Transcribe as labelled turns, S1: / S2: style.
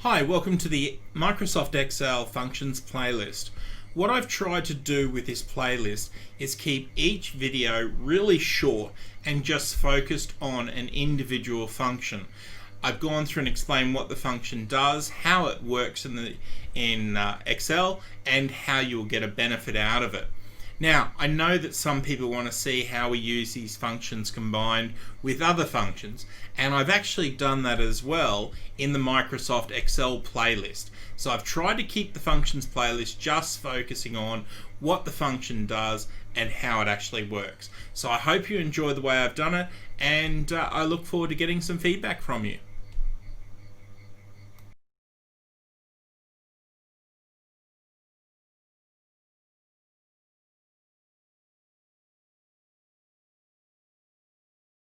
S1: Hi, welcome to the Microsoft Excel Functions playlist. What I've tried to do with this playlist is keep each video really short and just focused on an individual function. I've gone through and explained what the function does, how it works in Excel, and how you'll get a benefit out of it. Now, I know that some people want to see how we use these functions combined with other functions, and I've actually done that as well in the Microsoft Excel playlist. So I've tried to keep the functions playlist just focusing on what the function does and how it actually works. So I hope you enjoy the way I've done it, and I look forward to getting some feedback from you.